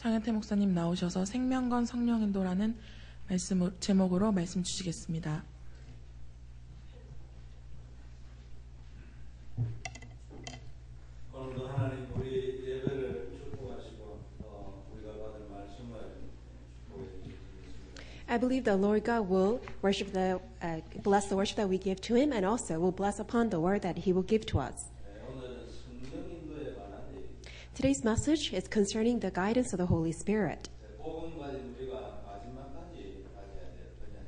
장현태 목사님 나오셔서 생명건 성령인도라는 제목으로 말씀 주시겠습니다. 오늘도 하나님 우리 예배를 축복하시고 우리가 받을 말씀을 축복해 주시겠습니다. I believe the Lord God will bless the worship that we give to Him, and also will bless upon the word that He will give to us. 오늘은 성령인도에 관한 얘기. Today's message is concerning the guidance of the Holy Spirit. 복음까지 우리가 마지막까지 가져야 될 거냐.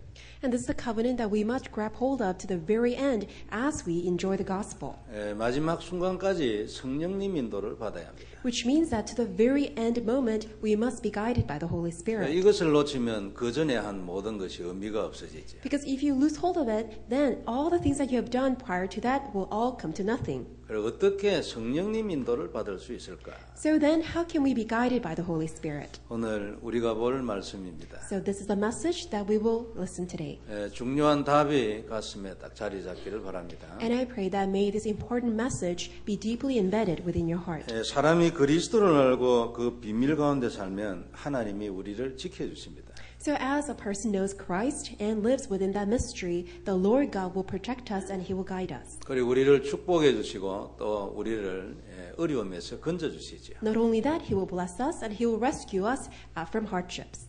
And this is the covenant that we must grab hold of to the very end as we enjoy the gospel. 마지막 순간까지 성령님 인도를 받아야 합니다. Which means that to the very end moment, we must be guided by the Holy Spirit. 이것을 놓치면 그 전에 한 모든 것이 의미가 없어지죠. Because if you lose hold of it, then all the things that you have done prior to that will all come to nothing. 그리고 어떻게 성령님 인도를 받을 수 있을까? So then, how can we be guided by the Holy Spirit? 오늘 우리가 볼 말씀입니다. So this is the message that we will listen today. 중요한 답이 가슴에 딱 자리 잡기를 바랍니다. And I pray that may this important message be deeply embedded within your heart. 사람이 그리스도를 알고 그 비밀 가운데 살면 하나님이 우리를 지켜주십니다. So as a person knows Christ and lives within that mystery, the Lord God will protect us and He will guide us. 그리고 우리를 축복해 주시고 또 우리를 어려움에서 건져 주시죠. Not only that, He will bless us and He will rescue us from hardships.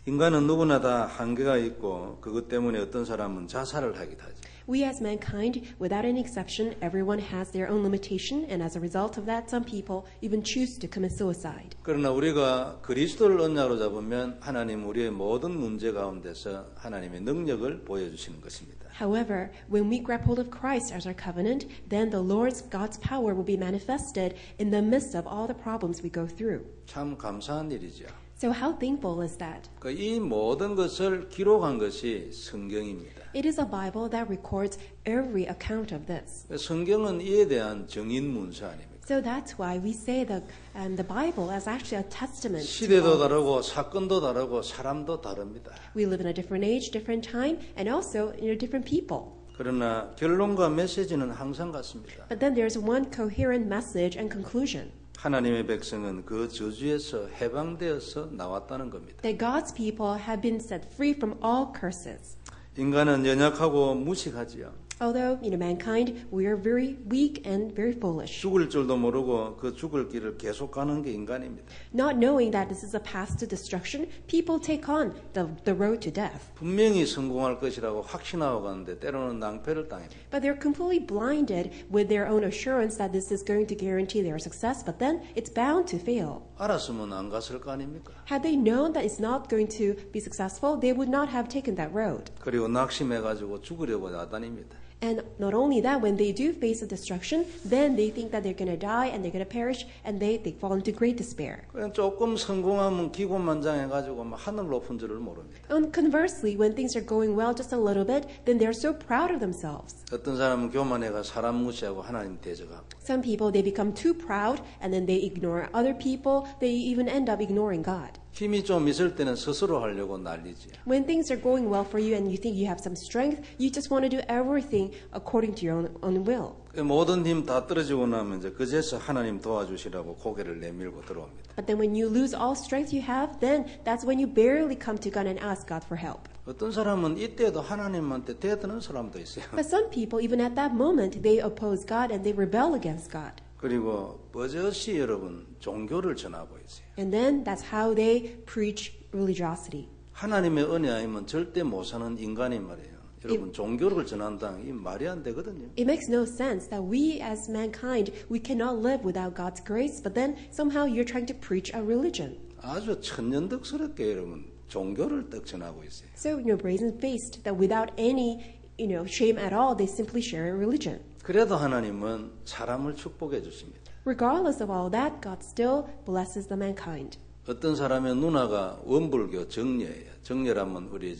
인간은 누구나 다 한계가 있고 그것 때문에 어떤 사람은 자살을 하기도 하죠. We as mankind, without any exception, everyone has their own limitation, and as a result of that, some people even choose to commit suicide. 그러나 우리가 그리스도를 언약으로 잡으면 하나님 우리의 모든 문제 가운데서 하나님의 능력을 보여주시는 것입니다. However, when we grab hold of Christ as our covenant, then the Lord's God's power will be manifested in the midst of all the problems we go through. 참 감사한 일이죠. So how thankful is that? 이 모든 것을 기록한 것이 성경입니다. It is a Bible that records every account of this. 성경은 이에 대한 증인 문서 아닙니까? So that's why we say that the Bible is actually a testament. 시대도 다르고 사건도 다르고 사람도 다릅니다. We live in a different age, different time, and also different people. 그러나 결론과 메시지는 항상 같습니다. But then there's one coherent message and conclusion. 하나님의 백성은 그 저주에서 해방되어서 나왔다는 겁니다. That God's people have been set free from all curses. 인간은 연약하고 무식하지요. Although, mankind, we are very weak and very foolish. 죽을 줄도 모르고 그 죽을 길을 계속 가는 게 인간입니다. Not knowing that this is a path to destruction, people take on the road to death. 분명히 성공할 것이라고 확신하고 가는데 때로는 낭패를 당합니다. But they're completely blinded with their own assurance that this is going to guarantee their success, but then it's bound to fail. 알았으면 안 갔을 거 아닙니까? Had they known that it's not going to be successful, they would not have taken that road. 그리고 낙심해가지고 죽으려고 나다닙니다. And not only that, when they do face a destruction, then they think that they're going to die and they're going to perish, and they fall into great despair. 그냥 조금 성공하면 기고만장해가지고 하늘 높은 줄을 모릅니다. And conversely, when things are going well just a little bit, then they're so proud of themselves. 어떤 사람은 교만해가 사람 무시하고 하나님 대적하고. Some people, they become too proud, and then they ignore other people. They even end up ignoring God. 힘이 좀 있을 때는 스스로 하려고 난리지. When things are going well for you and you think you have some strength, you just want to do everything according to your own will. 모든 힘 다 떨어지고 나면 이제 그제서 하나님 도와주시라고 고개를 내밀고 들어옵니다. But then when you lose all strength you have, then that's when you barely come to God and ask God for help. 어떤 사람은 이때도 하나님한테 대드는 사람도 있어요. But some people, even at that moment, they oppose God and they rebel against God. 그리고 버젓이 여러분 종교를 전하고 있어요. And then that's how they preach religiosity. 하나님의 은혜 아니면 절대 못 사는 인간이 말이에요. 여러분 종교를 전한다는 게 말이 안 되거든요. It makes no sense that we as mankind, we cannot live without God's grace, but then somehow you're trying to preach a religion. 아주 천연덕스럽게 여러분 종교를 떡 전하고 있어요. So, brazen-faced that without any, shame at all, they simply share a religion. 그래도 하나님은 사람을 축복해 주십니다. Regardless of all that, God still blesses the mankind. 어떤 사람의 누나가 원불교 정녀예요. 정녀라면 우리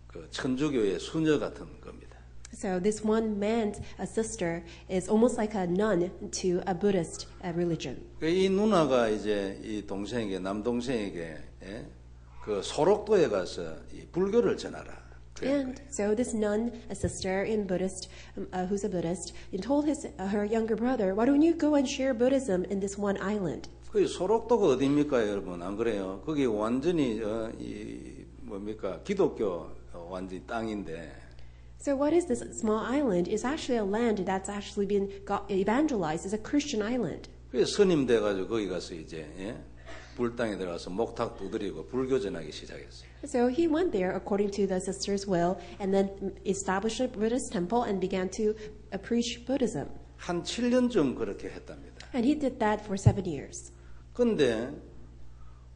그 천주교의 수녀 같은 겁니다. So this one man's sister is almost like a nun to a Buddhist religion. 이 누나가 이제 이 동생에게 남동생에게 그 소록도에 가서 이 불교를 전하라. And so this nun, a sister in Buddhist, who's a Buddhist, told her younger brother, "Why don't you go and share Buddhism in this one island?" 그 소록도가 어디입니까, 여러분? 안 그래요? 거기 완전히 기독교 완전히 땅인데. So what is this small island? It's actually a land that's actually been evangelized. It's a Christian island. 그래서 스님 돼가지고 거기 가서 이제 불당에 들어가서 목탁 두드리고 불교 전하기 시작했어요. So he went there according to the sister's will and then established a Buddhist temple and began to preach Buddhism. 한 7년쯤 그렇게 했답니다. And he did that for 7 years. 근데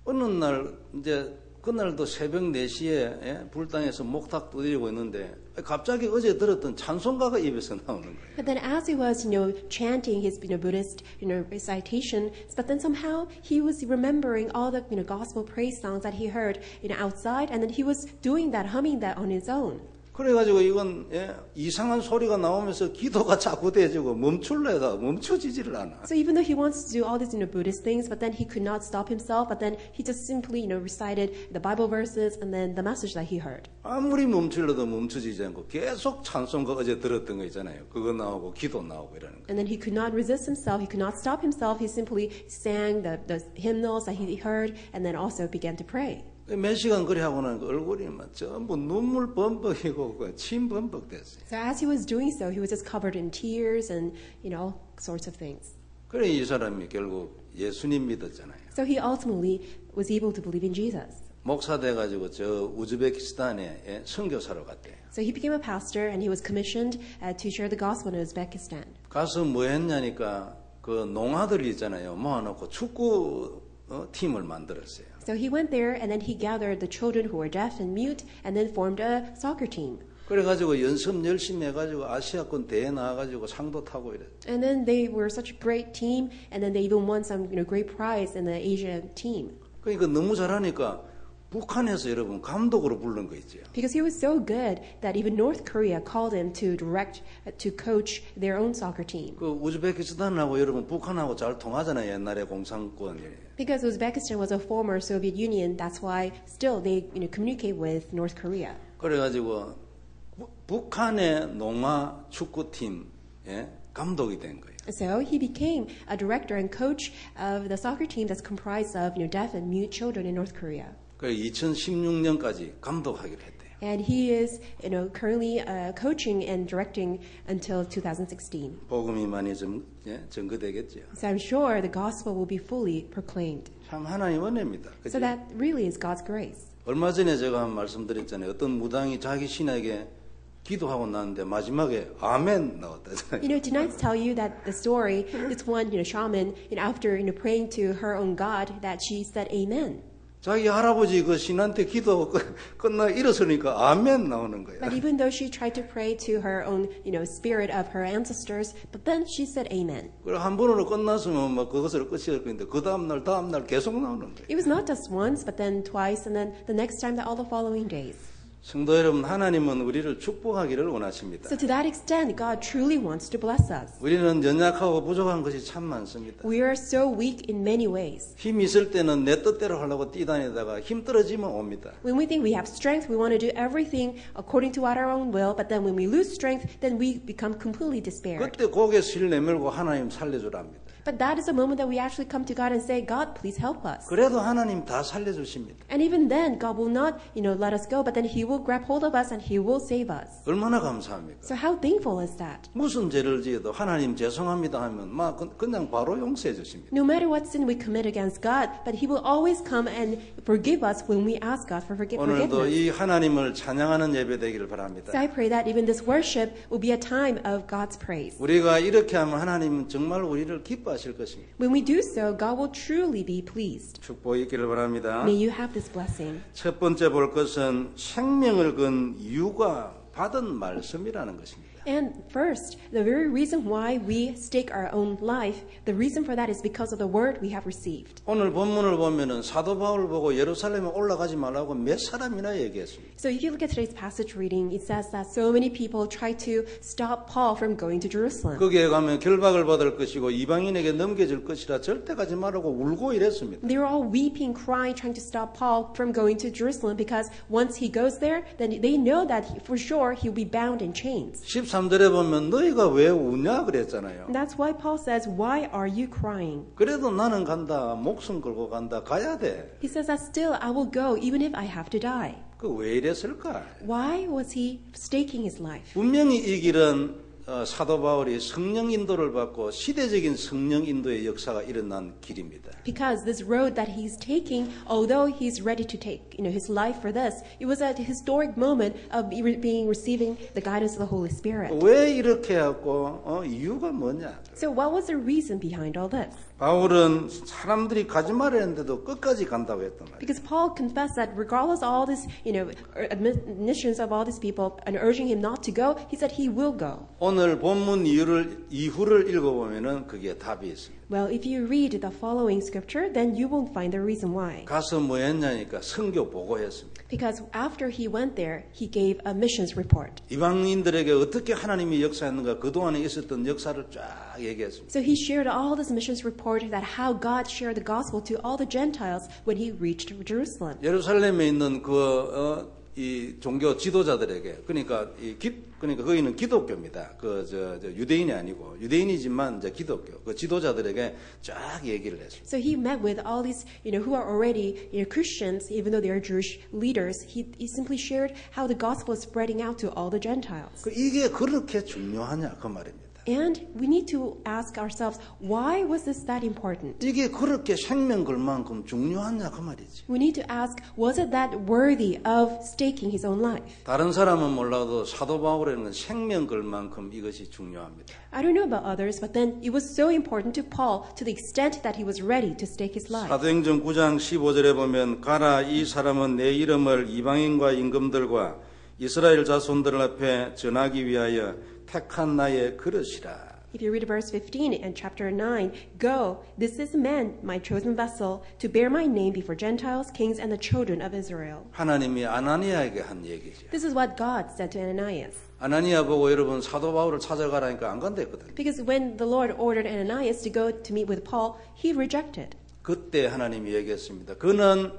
어느 날 이제 그날도 새벽 4시에 불당에서 목탁 두드리고 있는데 갑자기 어제 들었던 찬송가가 입에서 나오는 거예요. But then as he was, chanting his, Buddhist, recitation, but then somehow he was remembering all the, gospel praise songs that he heard, outside, and then he was doing that, humming that on his own. 그래가지고 이건 이상한 소리가 나오면서 기도가 자꾸 돼지고 멈출래다 멈춰지지를 않아. So even though he wants to do all these Buddhist things, but then he could not stop himself. But then he just simply recited the Bible verses and then the message that he heard. 아무리 멈출래도 멈춰지지 않고 계속 찬송가 어제 들었던 거 있잖아요. 그거 나오고 기도 나오고 이러는 거. And then he could not resist himself. He could not stop himself. He simply sang the hymnals that he heard and then also began to pray. 몇 시간 그리 하고 나니까 얼굴이 막 전부 눈물 범벅이고 침 범벅 됐어요. So as he was doing so, he was just covered in tears and all sorts of things. 그래 이 사람이 결국 예수님 믿었잖아요. So he ultimately was able to believe in Jesus. 목사 돼가지고 저 우즈베키스탄에 선교사로 갔대요. So he became a pastor and he was commissioned to share the gospel in Uzbekistan. 가서 뭐 했냐니까 그 농아들이 있잖아요. 모아놓고 축구 팀을 만들었어요. So he went there and then he gathered the children who were deaf and mute and then formed a soccer team. 그래가지고 연습 열심히 해가지고 아시아권 대회 나와가지고 상도 타고 이래. And then they were such a great team and then they even won some great prize in the Asian team. 그러니까 너무 잘하니까 북한에서 여러분 감독으로 부른 거 있죠. Because he was so good that even North Korea called him to to coach their own soccer team. 그 우즈베키스탄하고 여러분 북한하고 잘 통하잖아요. 옛날에 공산권이. Because Uzbekistan was a former Soviet Union, that's why still they communicate with North Korea. 그래가지고 북한의 농아 축구팀 감독이 된 거예요. So he became a director and coach of the soccer team that's comprised of deaf and mute children in North Korea. 그래 2016년까지 감독하기로 했대요. And he is currently coaching and directing until 2016. 복음이 많이 전거되겠죠. So I'm sure the gospel will be fully proclaimed. 참 하나님 은혜입니다. So that really is God's grace. 얼마 전에 제가 한 말씀드렸잖아요. 어떤 무당이 자기 신에게 기도하고 났는데 마지막에 아멘 나왔다잖아요. Did I tell you that the story, this one shaman, after praying to her own God, that she said amen. 자기 할아버지 그 신한테 기도하고 끝나 일어서니까 아멘 나오는 거예요. But even though she tried to pray to her own, spirit of her ancestors, but then she said amen. 그래 한 번으로 끝났으면 막 그것으로 끝이 될 건데 그 다음 날 계속 나오는 거예요. It was not just once, but then twice, and then the next time, all the following days. 성도 여러분, 하나님은 우리를 축복하기를 원하십니다. So to that extent, God truly wants to bless us. 우리는 연약하고 부족한 것이 참 많습니다. We are so weak in many ways. 힘 있을 때는 내 뜻대로 하려고 뛰다니다가 힘 떨어지면 옵니다. When we think we have strength, we want to do everything according to our own will, but then when we lose strength, then we become completely despaired. 그때 고개 실 내밀고 하나님 살려주랍니다. But that is a moment that we actually come to God and say, God, please help us. 그래도 하나님 다 살려주십니다. And even then, God will not, let us go, but then He will grab hold of us and He will save us. 얼마나 감사합니까? So how thankful is that? 무슨 죄를 지어도 하나님 죄송합니다 하면 막 그냥 바로 용서해 주십니다. No matter what sin we commit against God, but He will always come and forgive us when we ask God for 오늘도 forgiveness. 이 하나님을 찬양하는 예배 되기를 바랍니다. So I pray that even this worship will be a time of God's praise. 우리가 이렇게 하면 하나님은 정말 우리를 기뻐하실 것입니다. When we do so, God will truly be pleased. 축복이 있기를 바랍니다. May you have this blessing. 첫 번째 볼 것은 생명을 건 이유가 받은 말씀이라는 것입니다. And first, the very reason why we stake our own life, the reason for that is because of the word we have received. 오늘 본문을 보면은 사도 바울 보고 예루살렘에 올라가지 말라고 몇 사람이나 얘기했습니다. So if you look at today's passage reading, it says that so many people try to stop Paul from going to Jerusalem. 거기에 가면 결박을 받을 것이고 이방인에게 넘겨질 것이라 절대 가지 말라고 울고 이랬습니다. They were all weeping, crying, trying to stop Paul from going to Jerusalem because once he goes there, then they know that for sure he'll be bound in chains. 13 13절에 보면 너희가 왜 우냐 그랬잖아요. And that's why Paul says, why are you crying? 그래도 나는 간다. 목숨 걸고 간다. 가야 돼. He says that still I will go even if I have to die. 그 왜 이랬을까? Why was he staking his life? 분명히 이 길은 사도 바울이 성령 인도를 받고 시대적인 성령 인도의 역사가 일어난 길입니다. Because this road that he's taking, although he's ready to take, his life for this, it was a historic moment of receiving the guidance of the Holy Spirit. 왜 이렇게 하고 이유가 뭐냐? So what was the reason behind all this? 바울은 사람들이 가지 말했는데도 끝까지 간다고 했단 말이에요. Because Paul confessed that regardless of all this, admonitions of all these people and urging him not to go, he said he will go. 오늘 본문 이후를 읽어보면은 그게 답이 있습니다. Well, if you read the following scripture, then you will find the reason why. 가서 뭐 했냐니까 선교 보고했습니다. Because after he went there, he gave a missions report. 이방인들에게 어떻게 하나님이 역사했는가 그동안에 있었던 역사를 쫙 얘기했습니다. So he shared all this missions report that how God shared the gospel to all the Gentiles when he reached Jerusalem. 예루살렘에 있는 이 종교 지도자들에게 그러니까 거기는 기독교입니다. 유대인이 아니고 유대인이지만 이제 기독교 그 지도자들에게 쫙 얘기를 했습니다. So he met with all these who are already Christians, even though they are Jewish leaders. He simply shared how the gospel is spreading out to all the Gentiles. 이게 그렇게 중요하냐 그 말입니다. And we need to ask ourselves, why was this that important? 이게 그렇게 생명 걸 만큼 중요하냐 그 말이지. We need to ask, was it that worthy of staking his own life? 다른 사람은 몰라도 사도 바울에는 생명 걸 만큼 이것이 중요합니다. I don't know about others, but then it was so important to Paul to the extent that he was ready to stake his life. 사도행전 9장 15절에 보면 가라 이 사람은 내 이름을 이방인과 임금들과 이스라엘 자손들 앞에 전하기 위하여 택한 나의 그릇이라. If you read verse 15 in chapter 9, go, this is man, my chosen vessel, to bear my name before Gentiles, kings, and the children of Israel. 하나님이 아나니아에게 한 얘기죠. This is what God said to Ananias. 아나니아 보고 여러분 사도 바울을 찾아가라니까 안 간다 했거든요. Because when the Lord ordered Ananias to go to meet with Paul, he rejected. 그때 하나님이 얘기했습니다. 그는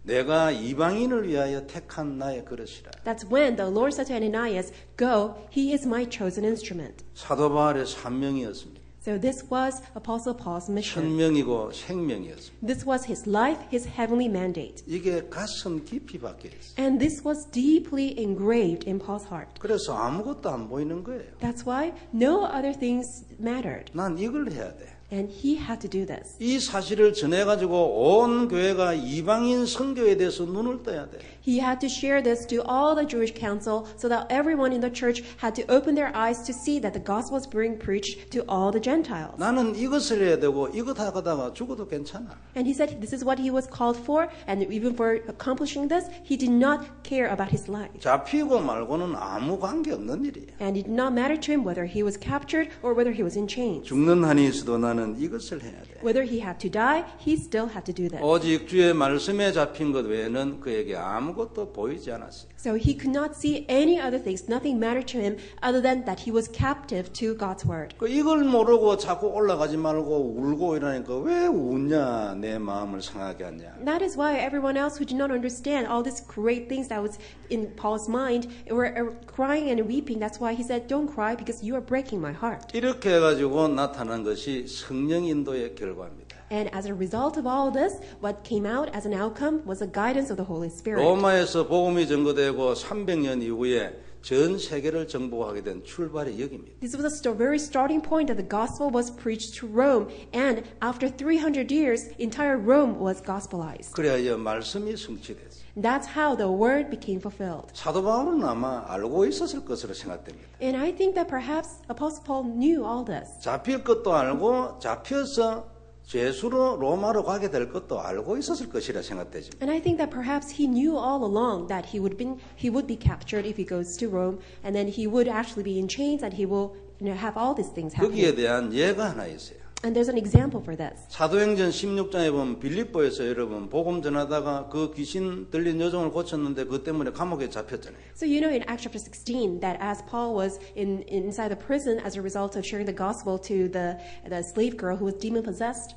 내가 이방인을 위하여 택한 나의 그릇이라. That's when the Lord said to Ananias, go, he is my chosen instrument. 사도 바울의 사명이었습니다. So this was Apostle Paul's mission. 천명이고 생명이었습니다. This was his life, his heavenly mandate. 이게 가슴 깊이 박혀 있어요. And this was deeply engraved in Paul's heart. 그래서 아무것도 안 보이는 거예요. That's why no other things mattered. 난 이걸 해야 돼. And he had to do this. 이 사실을 전해가지고 온 교회가 이방인 선교에 대해서 눈을 떠야 돼. He had to share this to all the Jewish council so that everyone in the church had to open their eyes to see that the gospel was being preached to all the Gentiles. 나는 이것을 해야 되고 이것 하다가 죽어도 괜찮아. And he said this is what he was called for, and even for accomplishing this, he did not care about his life. 잡히고 말고는 아무 관계 없는 일이에요. And it did not matter to him whether he was captured or whether he was in chains. 죽는 한이 있어도 나는 이것을 해야 돼. Whether he had to die, he still had to do this. 오직 주의 말씀에 잡힌 것 외에는 그에게 아무것도 보이지 않았어요. So he could not see any other things. Nothing mattered to him other than that he was captive to God's word. 이걸 모르고 자꾸 올라가지 말고 울고 이러니까 왜 웃냐 내 마음을 상하게 하냐. That is why everyone else who did not understand all these great things that was in Paul's mind were crying and weeping. That's why he said, don't cry because you are breaking my heart. 이렇게 해가지고 나타난 것이 성령 인도의 결과입니다. And as a result of all this, what came out as an outcome was the guidance of the Holy Spirit. 로마에서 복음이 전거되고 300년 이후에 전 세계를 정복하게 된 출발의 역입니다. This was the very starting point that the gospel was preached to Rome, and after 300 years, entire Rome was gospelized. 그래야 말씀이 성취됐어요. That's how the word became fulfilled. 사도 바울은 아마 알고 있었을 것으로 생각됩니다. And I think that perhaps Apostle Paul knew all this. 잡힐 것도 알고 잡혀서 죄수로 로마로 가게 될 것도 알고 있었을 것이라 생각되죠. And I think that perhaps he knew all along that he would be captured if he goes to Rome, and then he would actually be in chains, and he will have all these things 거기에 happening. 대한 예가 하나 있어요. And there's an example for this. 사도행전 16장에 보면 빌립보에서 여러분 복음 전하다가 그 귀신 들린 여종을 고쳤는데 그 때문에 감옥에 잡혔잖아요. So you know in Acts chapter 16 that as Paul was inside the prison as a result of sharing the gospel to the slave girl who was demon possessed,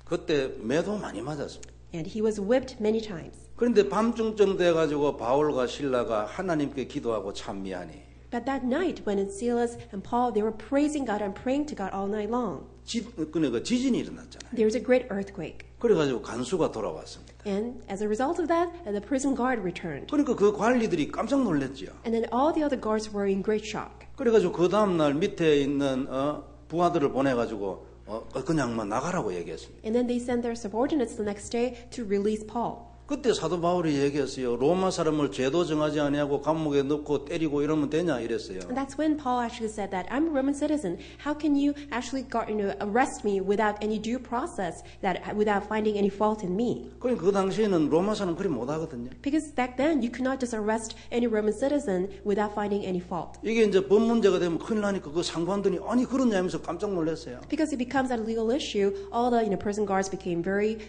그때 매도 많이 맞았습니다. and he was whipped many times. 그런데 밤중쯤 돼가지고 바울과 실라가 하나님께 기도하고 찬미하니 But that night, when Silas and Paul, they were praising God and praying to God all night long. 그러니까 지진이 일어났잖아요. There was a great earthquake. 그래가지고 간수가 돌아왔습니다. And as a result of that, the prison guard returned. 그러니까 그 관리들이 깜짝 놀랐죠. And then all the other guards were in great shock. 그래가지고 그 다음날 밑에 있는 부하들을 보내가지고 그냥 뭐 나가라고 얘기했습니다. And then they sent their subordinates the next day to release Paul. 그때 사도 바울이 얘기했어요. 로마 사람을 죄도 정하지 아니하고 감옥에 넣고 때리고 이러면 되냐 이랬어요. And that's when Paul actually said that I'm a Roman citizen. How can you actually arrest me without any due process, without finding any fault in me? 그러니까 그 당시에는 로마 사람 그리 못하거든요. Because back then you could not just arrest any Roman citizen without finding any fault. 이게 이제 법 문제가 되면 큰일 나니까 그 상관들이 아니 그러냐 하면서 깜짝 놀랐어요. Because it becomes a legal issue, all the prison guards became very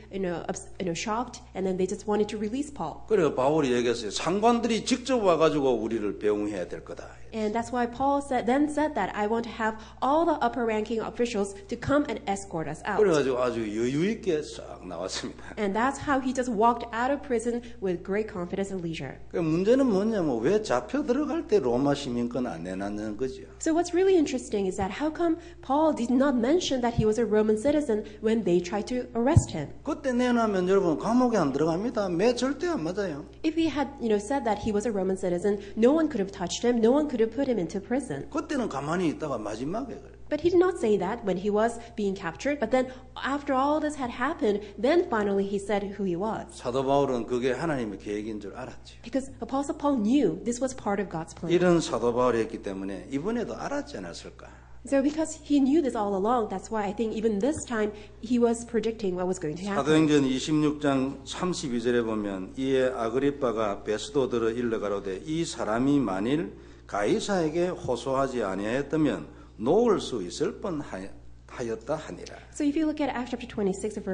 shocked, and then they just wanted to release Paul. 그래서 바울이 얘기했어요. 상관들이 직접 와가지고 우리를 배웅해야 될 거다. And that's why Paul said that I want to have all the upper-ranking officials to come and escort us out. 그래가지고 아주 여유 있게 싹 나왔습니다. And that's how he just walked out of prison with great confidence and leisure. 그 문제는 뭐냐면 왜 잡혀 들어갈 때 로마 시민권 안 내놨는 거죠. So what's really interesting is that how come Paul did not mention that he was a Roman citizen when they tried to arrest him? 그때 내놔면 여러분 감옥에 안 들어갑니다. 매 절대 안 맞아요. If he had, said that he was a Roman citizen, no one could have touched him, no one could have put him into prison. 그때는 가만히 있다가 마지막에 그래. But he did not say that when he was being captured. But then after all this had happened, then finally he said who he was. 사도 바울은 그게 하나님의 계획인 줄 알았죠. Because Apostle Paul knew this was part of God's plan. 이런 사도 바울이었기 때문에 이번에도 알았지 않았을까? So because he knew this all along, that's why I think even this time he was predicting what was going to happen. 사도행전 26장 32절에 보면 이에 아그리빠가 베스도들을 일러 가로되 이 사람이 만일 가이사에게 호소하지 아니하였다면 놓을 수 있을 뻔하였다 하니라. So if you look at Acts chapter 26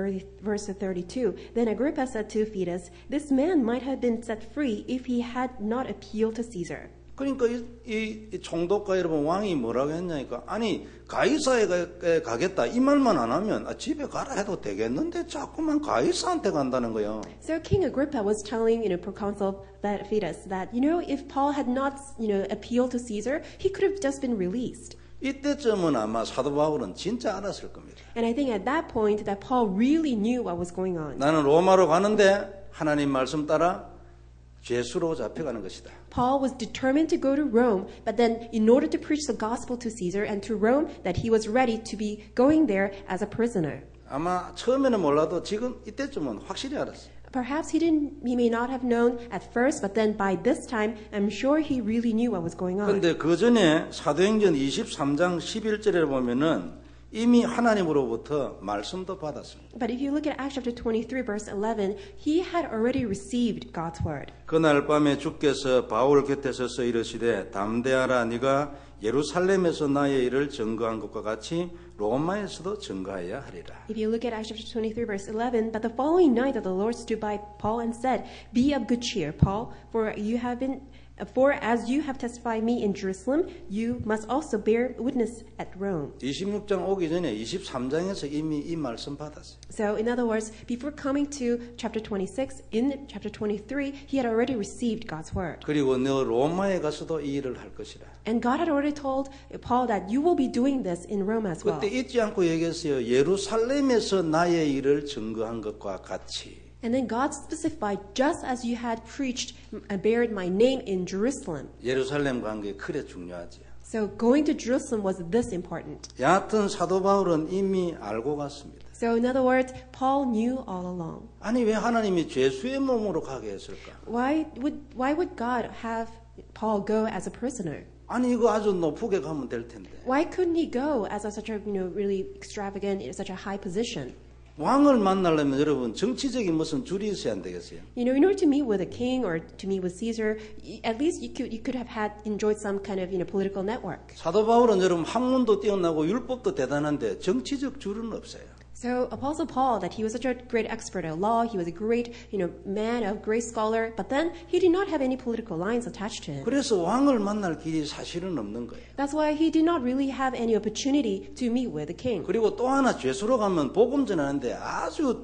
verse 32, then Agrippa said to Fetus, this man might have been set free if he had not appealed to Caesar. 그러니까 이 총독과 여러분 왕이 뭐라고 했냐니까 아니 가이사에 가겠다 이 말만 안 하면 집에 가라 해도 되겠는데 자꾸만 가이사한테 간다는 거예요. So King Agrippa was telling proconsul Fetus that if Paul had not appealed to Caesar, he could have just been released. 이때쯤은 아마 사도 바울은 진짜 알았을 겁니다. And I think at that point that Paul really knew what was going on. 나는 로마로 가는데 하나님 말씀 따라 죄수로 잡혀가는 것이다. Paul was determined to go to Rome, but then in order to preach the gospel to Caesar and to Rome, that he was ready to be going there as a prisoner. 아마 처음에는 몰라도 지금 이때쯤은 확실히 알았어요. Perhaps he may not have known at first, but then by this time, I'm sure he really knew what was going on. 그런데 그 전에 사도행전 23장 11절에 보면은 이미 하나님으로부터 말씀도 받았습니다. But if you look at Acts chapter 23 verse 11, he had already received God's word. 그날 밤에 주께서 바울 곁에 서서 이르시되 담대하라 네가 예루살렘에서 나의 일을 증거한 것과 같이 로마에서도 증거해야 하리라. If you look at Acts chapter 23 verse 11, but the following night the Lord stood by Paul and said, Be of good cheer, Paul, for as you have testified me in Jerusalem, you must also bear witness at Rome. 26장 오기 전에 23장에서 이미 이 말씀 받았어요. So in other words, before coming to chapter 26, in chapter 23, he had already received God's word. 그리고 너 로마에 가서도 이 일을 할 것이다. And God had already told Paul that you will be doing this in Rome as well. 그때 잊지 않고 얘기했어요. 예루살렘에서 나의 일을 증거한 것과 같이. And then God specified, just as you had preached and bared my name in Jerusalem. 예루살렘 간 게 그래 중요하지. So going to Jerusalem was this important. 여하튼 사도 바울은 이미 알고 갔습니다. So in other words, Paul knew all along. 아니 왜 하나님이 죄수의 몸으로 가게 했을까? Why would God have Paul go as a prisoner? 아니 이거 아주 높게 가면 될 텐데. Why couldn't he go as such a really extravagant, such a high position? 왕을 만나려면 여러분 정치적인 무슨 줄이 있어야 안 되겠어요? In order to meet with a king or to meet with Caesar, at least you could have enjoyed some kind of political network. 사도 바울은 여러분 학문도 뛰어나고 율법도 대단한데 정치적 줄은 없어요. So Apostle Paul, that he was such a great expert at law, he was a great, man, a great scholar, but then he did not have any political lines attached to him. 그래서 왕을 만날 길이 사실은 없는 거예요. That's why he did not really have any opportunity to meet with the king. 그리고 또 하나 죄수로 가면 복음 전하는데 아주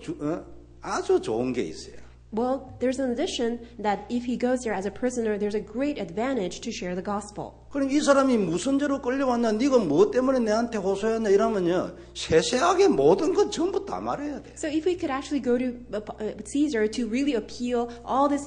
좋은 게 있어요. Well, there's an addition that if he goes there as a prisoner, there's a great advantage to share the gospel. 그럼 이 사람이 무슨 죄로 끌려왔냐, 네가 뭐 때문에 내한테 호소했냐 이러면요, 세세하게 모든 것 전부 다 말해야 돼. So if we could actually go to Caesar to really appeal all this,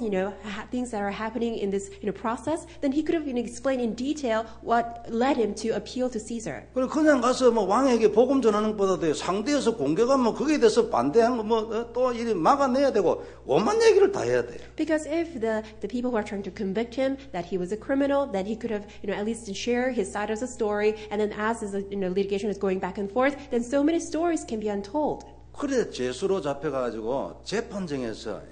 things that are happening in this, process, then he could have explained in detail what led him to appeal to Caesar. 그리고 그냥 가서 뭐 왕에게 복음 전하는 것보다도 상대에서 공격하면 거기에 대해서 반대한 거 뭐 또 이리 막아내야 되고 오만 얘기를 다 해야 돼요. Because if the people who are trying to convict him that he was a criminal, then he could have, at least share his side of the story. And then as his, litigation is going back and forth, then so many stories can be untold. 그래 죄수로 잡혀가지고 재판정에서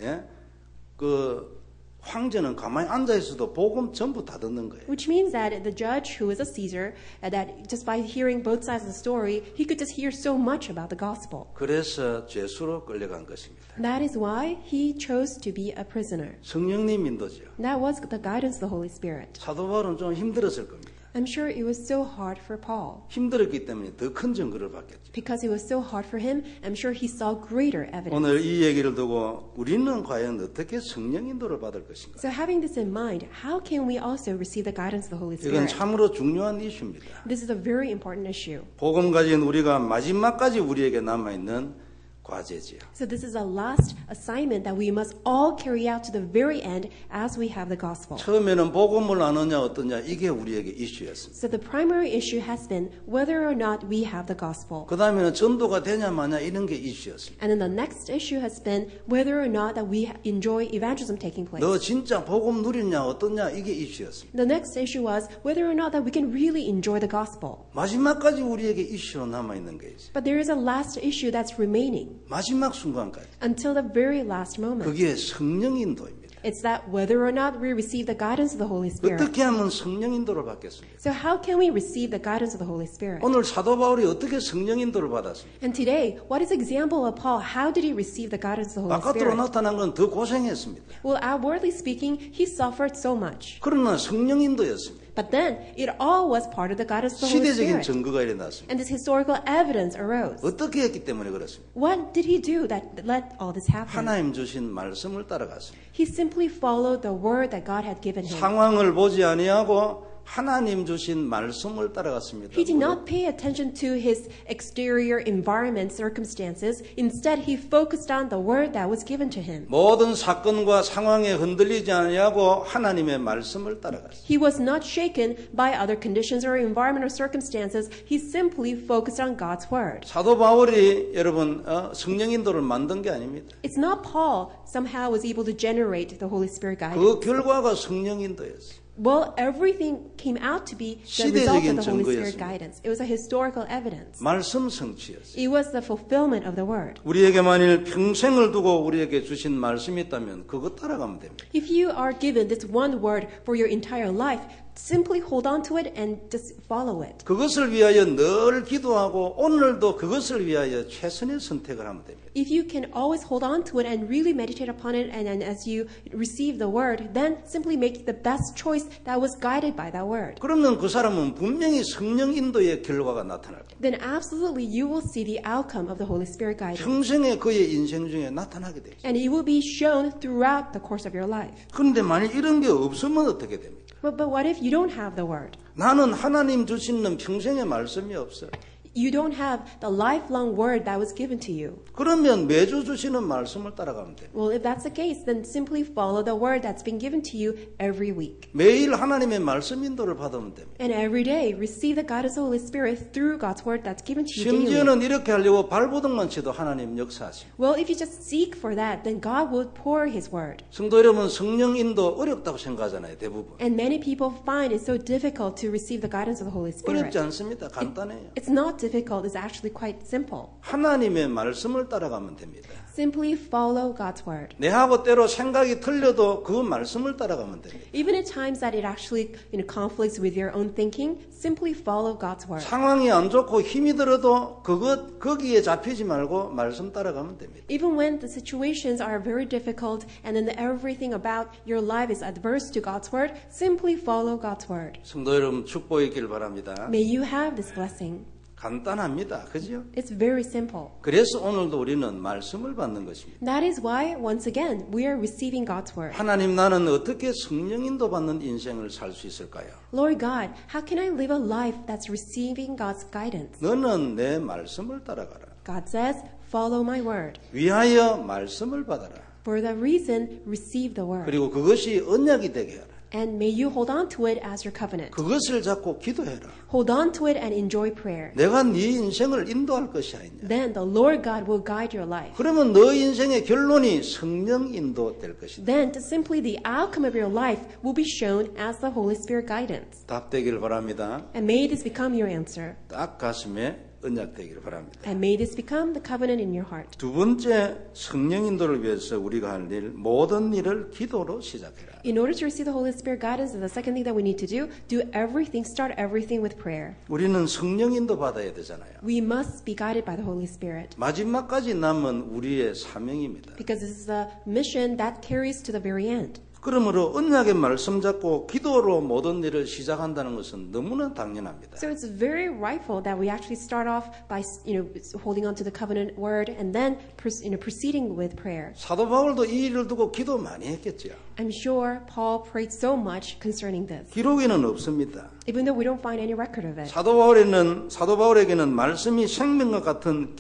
그 황제는 가만히 앉아 있어도 복음 전부 다 듣는 거예요. Which means that the judge, who is a Caesar, that just by hearing both sides of the story, he could just hear so much about the gospel. 그래서 죄수로 끌려간 것입니다. That is why he chose to be a prisoner. 성령님 인도죠. That was the guidance of the Holy Spirit. 사도 바울은 좀 힘들었을 겁니다. I'm sure it was so hard for Paul. 힘들었기 때문에 더 큰 증거를 받겠죠. Because it was so hard for him, I'm sure he saw greater evidence. 오늘 이 얘기를 두고 우리는 과연 어떻게 성령 인도를 받을 것인가? So having this in mind, how can we also receive the guidance of the Holy 이건 Spirit? 참으로 중요한 이슈입니다. This is a very important issue. 복음 가진 우리가 마지막까지 우리에게 남아있는 과제지요. So this is a last assignment that we must all carry out to the very end as we have the gospel. 처음에는 복음을 아느냐 어떠냐 이게 우리에게 이슈였습니다. So the primary issue has been whether or not we have the gospel. 그 다음에는 전도가 되냐 마냐 이런 게 이슈였습니다. And then the next issue has been whether or not that we enjoy evangelism taking place. 너 진짜 복음 누리냐 어떠냐 이게 이슈였습니다. The next issue was whether or not that we can really enjoy the gospel. 마지막까지 우리에게 이슈로 남아있는 게 있어요. But there is a last issue that's remaining 마지막 순간까지. until the very last moment. 그게 성령 인도입니다. It's that whether or not we receive the guidance of the Holy Spirit. 어떻게 하면 성령 인도를 받겠습니까? So how can we receive the guidance of the Holy Spirit? 오늘 사도 바울이 어떻게 성령 인도를 받았습니까? And today, what is example of Paul? How did he receive the guidance of the Holy 바깥으로 Spirit? 나타난 건 더 고생했습니다. Well, outwardly speaking, he suffered so much. 그러나 성령 인도였습니다. But then, it all was part of the guidance of the Holy 시대적인 Spirit. 증거가 일어났습니다. And this historical evidence arose. 어떻게 했기 때문에 그렇습니다. What did he do that let all this happen? 하나님 주신 말씀을 따라갔습니다. He simply followed the word that God had given him. 상황을 보지 아니하고 하나님 주신 말씀을 따라갔습니다. He did not pay attention to his exterior environment circumstances. Instead, he focused on the word that was given to him. 모든 사건과 상황에 흔들리지 아니하고 하나님의 말씀을 따라갔습니다. He was not shaken by other conditions or environmental circumstances. He simply focused on God's word. 사도 바울이 여러분 성령 인도를 만든 게 아닙니다. It's not Paul somehow was able to generate the Holy Spirit guidance. 그 결과가 성령 인도였어요. Well, everything came out to be the result of the Holy Spirit 증거였습니다. guidance. It was a historical evidence. 말씀 성취였어요. It was the fulfillment of the word. 우리에게 만일 평생을 두고 우리에게 주신 말씀이 있다면 그거 따라가면 됩니다. If you are given this one word for your entire life, simply hold on to it and just follow it. 그것을 위하여 늘 기도하고 오늘도 그것을 위하여 최선의 선택을 하면 됩니다. If you can always hold on to it and really meditate upon it, and as you receive the word, then simply make the best choice that was guided by that word. 그러면 그 사람은 분명히 성령 인도의 결과가 나타날 겁니다. Then absolutely you will see the outcome of the Holy Spirit guidance. 평생에 그의 인생 중에 나타나게 되죠. And it will be shown throughout the course of your life. 그런데 만일 이런 게 없으면 어떻게 됩니까? But what if you don't have the word? 나는 하나님 주시는 평생의 말씀이 없어요. You don't have the lifelong word that was given to you. 그러면 매주 주시는 말씀을 따라가면 돼요. Well, if that's the case, then simply follow the word that's been given to you every week. 매일 하나님의 말씀 인도를 받으면 됩니다. And every day, receive the guidance of the Holy Spirit through God's word that's given to you daily. 심지어는 이렇게 하려고 발버둥만 쳐도 하나님 역사하십니다. Well, if you just seek for that, then God will pour His word. 성도 여러분, 성령 인도 어렵다고 생각하잖아요, 대부분. And many people find it so difficult to receive the guidance of the Holy Spirit. 어렵지 않습니다. 간단해요. It's not difficult, it's actually quite simple. 하나님의 말씀을 따라가면 됩니다. Simply follow God's word. 내하고 때로 생각이 틀려도 그 말씀을 따라가면 됩니다. Even at times that it actually conflicts with your own thinking, simply follow God's word. 상황이 안 좋고 힘이 들어도 거기에 잡히지 말고 말씀 따라가면 됩니다. Even when the situations are very difficult and then everything about your life is adverse to God's word, simply follow God's word. 성도 여러분 축복이 있길 바랍니다. May you have this blessing. 간단합니다. 그죠? It's very simple. 그래서 오늘도 우리는 말씀을 받는 것입니다. That is why, once again, we are receiving God's word. 하나님, 나는 어떻게 성령 인도받는 인생을 살 수 있을까요? Lord God, how can I live a life that's receiving God's guidance? 너는 내 말씀을 따라가라. God says, follow my word. 위하여 말씀을 받아라. For that reason, receive the word. 그리고 그것이 언약이 되게 하라. And may you hold on to it as your covenant. 그것을 잡고 기도해라. Hold on to it and enjoy prayer. 내가 네 인생을 인도할 것이 아니냐. Then the Lord God will guide your life. 그러면 너 인생의 결론이 성령 인도될 것이다. Then simply the outcome of your life will be shown as the Holy Spirit guidance. 답되기를 바랍니다. And may this become your answer. 딱 가슴에 언약되기를 바랍니다. And may this become the covenant in your heart. 두 번째, 성령 인도를 위해서 우리가 할 일, 모든 일을 기도로 시작해라. In order to receive the Holy Spirit guidance, the second thing that we need to do everything, start everything with prayer. 우리는 성령 인도 받아야 되잖아요. We must be guided by the Holy Spirit. 마지막까지 남은 우리의 사명입니다. Because this is a mission that carries to the very end. 그러므로 언약의 말씀 잡고 기도로 모든 일을 시작한다는 것은 너무나 당연합니다. So it's very rightful that we actually start off by, holding on to the covenant word and then, proceeding with prayer. 사도 바울도 이 일을 두고 기도 많이 했겠죠. I'm sure Paul prayed so much concerning this, 기록에는 없습니다. even though we don't find any record of it. 사도 바울에게는 말씀이 생명과 같은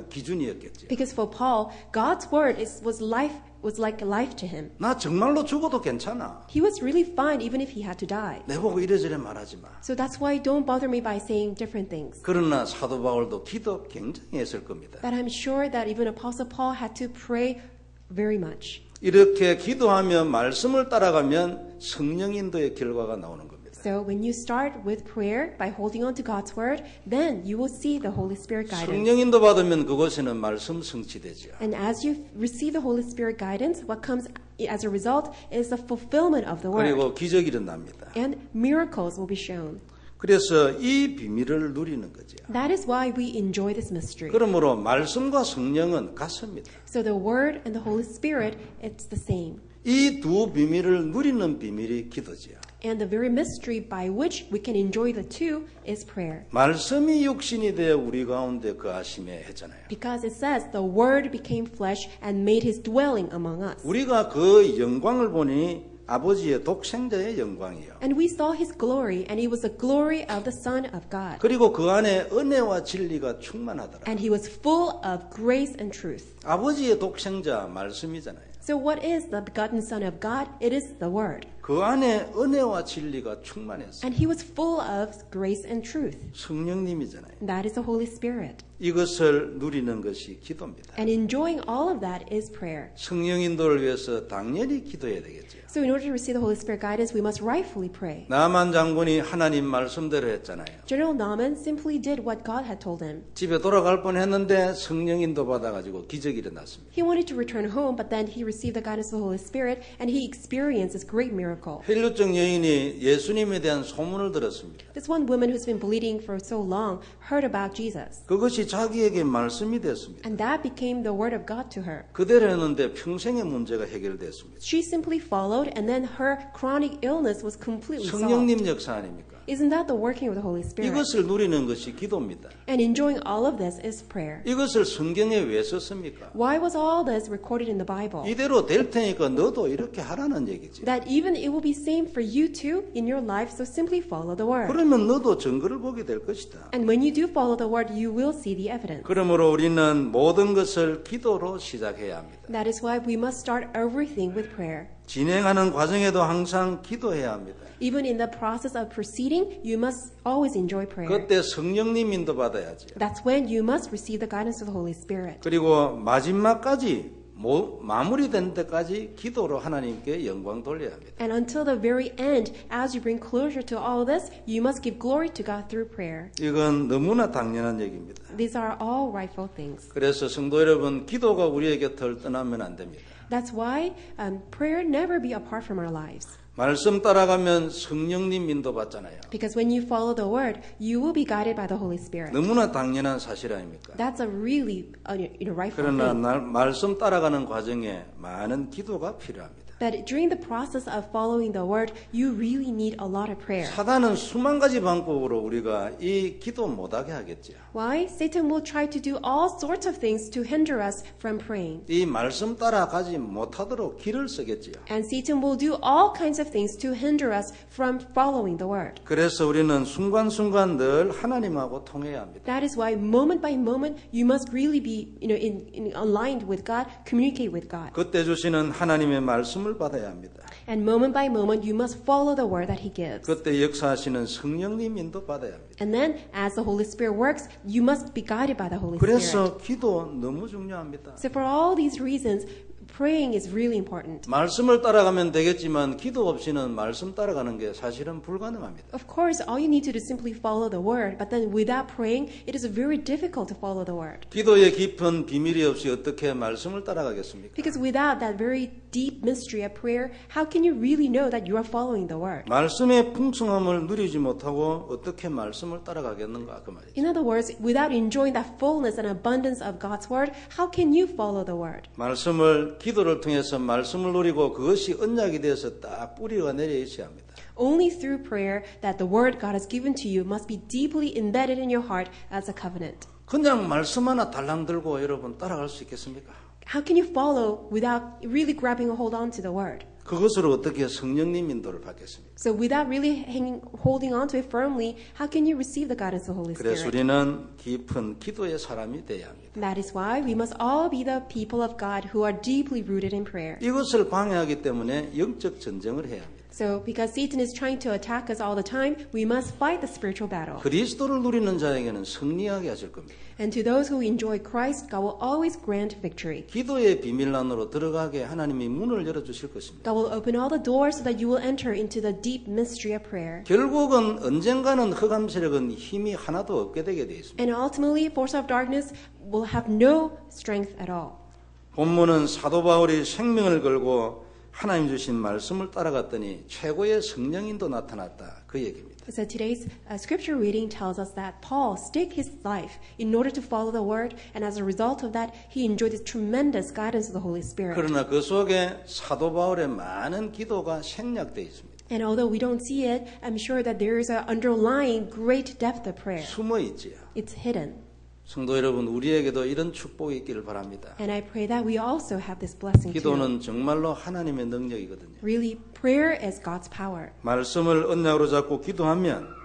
기준이었겠죠. Because for Paul, God's word was like life to him. 나 정말로 죽어도 괜찮아. He was really fine even if he had to die. 내보고 이래저래 말하지 마. So that's why don't bother me by saying different things. 그러나 사도 바울도 기도 굉장히 했을 겁니다. But I'm sure that even Apostle Paul had to pray very much. 이렇게 기도하며 말씀을 따라가면 성령 인도의 결과가 나오는 겁니다. So when you start with prayer by holding on to God's word, then you will see the Holy Spirit guidance. 성령 인도 받으면 그곳에는 말씀 성취되죠. And as you receive the Holy Spirit guidance, what comes as a result is the fulfillment of the word. 그리고 기적이 일어납니다. And miracles will be shown. 그래서 이 비밀을 누리는 거죠. That is why we enjoy this mystery. 그러므로 말씀과 성령은 같습니다. So the word and the Holy Spirit, it's the same. 이 두 비밀을 누리는 비밀이 기도지요. And the very mystery by which we can enjoy the two is prayer. 말씀이 육신이 되어 우리 가운데 거하심에 했잖아요. Because it says the word became flesh and made his dwelling among us. 우리가 그 영광을 보니 아버지의 독생자의 영광이요. And we saw his glory, and it was the glory of the Son of God. 그리고 그 안에 은혜와 진리가 충만하더라. And he was full of grace and truth. 아버지의 독생자 말씀이잖아요. So what is the begotten Son of God? It is the Word. 그 안에 은혜와 진리가 충만했어요. And he was full of grace and truth. 성령님이잖아요. That is the Holy Spirit. 이것을 누리는 것이 기도입니다. And enjoying all of that is prayer. 성령 인도를 위해서 당연히 기도해야 되겠죠. So in order to receive the Holy Spirit guidance, we must rightfully pray. 나만 장군이 하나님 말씀대로 했잖아요. General Naaman simply did what God had told him. 집에 돌아갈 뻔했는데 성령 인도 받아가지고 기적이 일어났습니다. He wanted to return home, but then he received the guidance of the Holy Spirit, and he experienced this great miracle. 헬류증 여인이 예수님에 대한 소문을 들었습니다. This one woman who's been bleeding for so long heard about Jesus, 그것이 자기에게 말씀이 됐습니다. and that became the word of God to her. 그대로 했는데 평생의 문제가 해결됐습니다. She simply followed, and then her chronic illness was completely solved. 성령님 역사 아닙니까? Isn't that the working of the Holy Spirit? 이것을 누리는 것이 기도입니다. And enjoying all of this is prayer. 이것을 성경에 왜 썼습니까? Why was all this recorded in the Bible? 이대로 될 테니까 너도 이렇게 하라는 얘기지. That even it will be same for you too in your life, so simply follow the word. 그러면 너도 증거를 보게 될 것이다. And when you do follow the word, you will see the evidence. 그러므로 우리는 모든 것을 기도로 시작해야 합니다. That is why we must start everything with prayer. 진행하는 과정에도 항상 기도해야 합니다. Even in the process of proceeding, you must always enjoy prayer. 그때 성령님 인도 받아야지. That's when you must receive the guidance of the Holy Spirit. 그리고 마지막까지 마무리된 데까지 기도로 하나님께 영광 돌려야 합니다. And until the very end, as you bring closure to all this, you must give glory to God through prayer. 이건 너무나 당연한 얘기입니다. These are all rightful things. 그래서 성도 여러분, 기도가 우리의 곁을 떠나면 안 됩니다. That's why prayer never be apart from our lives. 말씀 따라가면 성령님 인도 받잖아요. Because when you follow the word, you will be guided by the Holy Spirit. 너무나 당연한 사실 아닙니까? That's a really rightful 그러나 thing. 말씀 따라가는 과정에 많은 기도가 필요합니다. But during the process of following the word, you really need a lot of prayer. 사단은 수만 가지 방법으로 우리가 이 기도 못하게 하겠죠. Why? Satan will try to do all sorts of things to hinder us from praying. 이 말씀 따라가지 못하도록 길을 쓰겠지요. And Satan will do all kinds of things to hinder us from following the word. 그래서 우리는 순간순간 늘 하나님하고 통해야 합니다. That is why moment by moment you must really be, in aligned with God, communicate with God. 그때 주시는 하나님의 말씀을 받아야 합니다. And moment by moment you must follow the word that he gives. 그때 역사하시는 성령님 인도 받아야 합니다. And then as the Holy Spirit works, you must be guided by the Holy Spirit. 그래서 기도 너무 중요합니다. So for all these reasons, praying is really important. 말씀을 따라가면 되겠지만 기도 없이는 말씀 따라가는 게 사실은 불가능합니다. Of course, all you need to do is simply follow the word, but then without praying, it is very difficult to follow the word. 기도의 깊은 비밀이 없이 어떻게 말씀을 따라가겠습니까? Because without that very deep mystery of prayer, how can you really know that you are following the word? 말씀의 풍성함을 누리지 못하고 어떻게 말씀을 따라가겠는가 그 말이죠. In other words, without enjoying that fullness and abundance of God's word, how can you follow the word? 말씀을 기도를 통해서 말씀을 누리고 그것이 언약이 되어서 딱 뿌리가 내려 있어야 합니다. Only through prayer that the word God has given to you must be deeply embedded in your heart as a covenant. 그냥 말씀 하나 달랑 들고 여러분 따라갈 수 있겠습니까? How can you follow without really grabbing a hold on to the word? 그것으로 어떻게 성령님 인도를 받겠습니까? So without really holding on to it firmly, how can you receive the guidance of the Holy 그래서 Spirit? 우리는 깊은 기도의 사람이 되어야 합니다. That is why we must all be the people of God who are deeply rooted in prayer. 이것을 방해하기 때문에 영적 전쟁을 해야 합니다. So because Satan is trying to attack us all the time, we must fight the spiritual battle. 그리스도를 누리는 자에게는 승리하게 하실 겁니다. And to those who enjoy Christ, God will always grant victory. 기도의 비밀란으로 들어가게 하나님이 문을 열어주실 것입니다. God will open all the doors so that you will enter into the deep mystery of prayer. 결국은 언젠가는 흑암 세력은 힘이 하나도 없게 되게 되어 있습니다. And ultimately, force of darkness will have no strength at all. 본문은 사도 바울이 생명을 걸고 하나님 주신 말씀을 따라갔더니 최고의 성령인도 나타났다. 그 얘기입니다. So today's scripture reading tells us that Paul staked his life in order to follow the word, and as a result of that, he enjoyed this tremendous guidance of the Holy Spirit. 그러나 그 속에 사도 바울의 많은 기도가 생략되어 있습니다. And although we don't see it, I'm sure that there is an underlying great depth of prayer. 숨어 있지요. It's hidden. 성도 여러분, 우리에게도 이런 축복이 있기를 바랍니다. And I pray that we also have this blessing too. 기도는 정말로 하나님의 능력이거든요. Really, prayer is God's power. 말씀을 언약으로 잡고 기도하면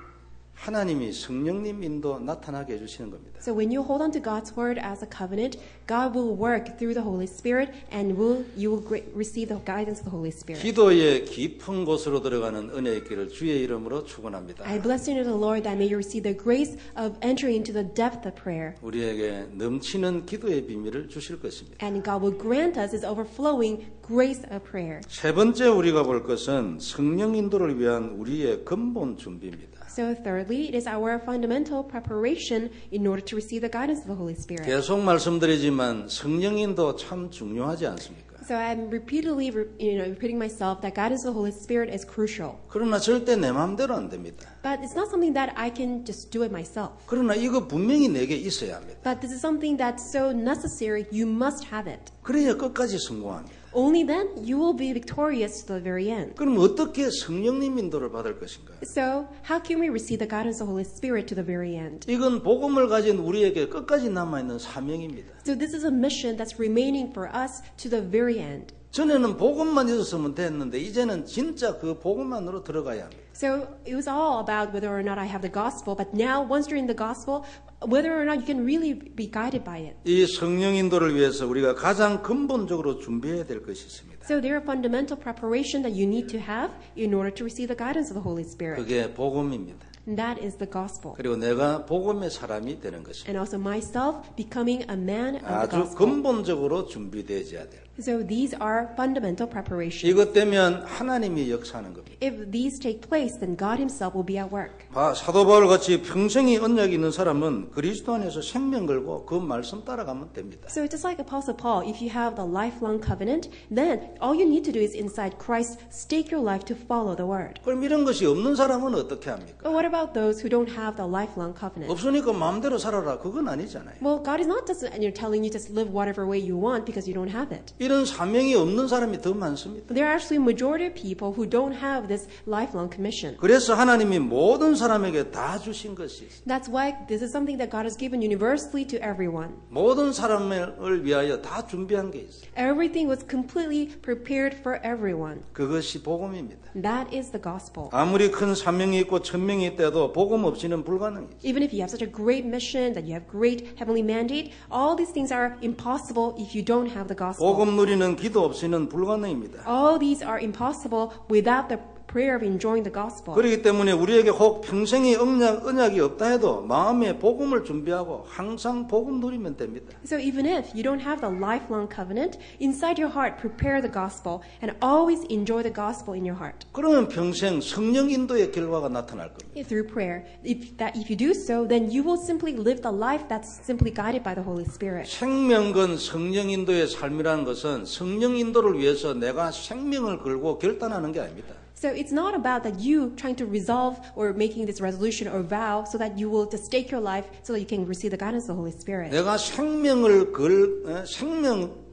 하나님이 성령님 인도 나타나게 해주시는 겁니다. So when you hold on to God's word as a covenant, God will work through the Holy Spirit, and you will receive the guidance of the Holy Spirit. 기도의 깊은 곳으로 들어가는 은혜 있기를 주의 이름으로 축원합니다. I bless you in the Lord that may you receive the grace of entering into the depth of prayer. 우리에게 넘치는 기도의 비밀을 주실 것입니다. And God will grant us His overflowing grace of prayer. 세 번째 우리가 볼 것은 성령 인도를 위한 우리의 근본 준비입니다. So thirdly, it is our fundamental preparation in order to receive the guidance of the Holy Spirit. 계속 말씀드리지만 성령 인도 참 중요하지 않습니까? So I'm repeatedly repeating myself that guidance of the Holy Spirit is crucial. 그러나 절대 내 마음대로 안 됩니다. But it's not something that I can just do it myself. 그러나 이거 분명히 내게 있어야 합니다. But this is something that's so necessary, you must have it. 그래야 끝까지 성공합니다. Only then you will be victorious to the very end. 그럼 어떻게 성령님 인도를 받을 것인가? So how can we receive the guidance of the Holy Spirit to the very end? 이건 복음을 가진 우리에게 끝까지 남아있는 사명입니다. So this is a mission that's remaining for us to the very end. 전에는 복음만 있었으면 됐는데 이제는 진짜 그 복음만으로 들어가야 합니다. So it was all about whether or not I have the gospel, but now once you're in the gospel, whether or not you can really be guided by it. 이 성령 인도를 위해서 우리가 가장 근본적으로 준비해야 될 것이 있습니다. So there are fundamental preparation that you need to have in order to receive the guidance of the Holy Spirit. 그게 복음입니다. And that is the gospel. 그리고 내가 복음의 사람이 되는 것입니다. And also myself becoming a man of the 아주 gospel. 근본적으로 준비되어야 돼요. So these are fundamental preparations. 이것 되면 하나님이 역사하는 겁니다. If these take place, then God Himself will be at work. 사도 바울 같이 평생이 언약이 있는 사람은 그리스도 안에서 생명 걸고 그 말씀 따라가면 됩니다. So just like Apostle Paul, if you have the lifelong covenant, then all you need to do is inside Christ, stake your life to follow the word. 그럼 이런 것이 없는 사람은 어떻게 합니까? But what about those who don't have the lifelong covenant? 없으니까 마음대로 살아라. 그건 아니잖아요. Well, God is not just telling you just live whatever way you want because you don't have it. 이런 사명이 없는 사람이 더 많습니다. There are actually a majority of people who don't have this lifelong commission. 그래서 하나님이 모든 사람에게 다 주신 것이 있어요. That's why this is something that God has given universally to everyone. 모든 사람을 위하여 다 준비한 게 있어요. Everything was completely prepared for everyone. 그것이 복음입니다. That is the gospel. 아무리 큰 사명이 있고 천명이 있다도 복음 없이는 불가능이죠. Even if you have such a great mission, that you have great heavenly mandate, all these things are impossible if you don't have the gospel. 복음 누리는 기도 없이는 불가능입니다. All these are impossible without the prayer of enjoying the gospel. 그렇기 때문에 우리에게 혹 평생의 언약이 없다 해도 마음에 복음을 준비하고 항상 복음 누리면 됩니다. So even if you don't have the lifelong covenant, inside your heart prepare the gospel and always enjoy the gospel in your heart. 그러면 평생 성령 인도의 결과가 나타날 겁니다. Through prayer. If you do so, then you will simply live the life that's simply guided by the Holy Spirit. 생명건 성령 인도의 삶이라는 것은 성령 인도를 위해서 내가 생명을 걸고 결단하는 게 아닙니다. So it's not about that you trying to resolve or making this resolution or vow so that you will just stake your life so that you can receive the guidance of the Holy Spirit. 내가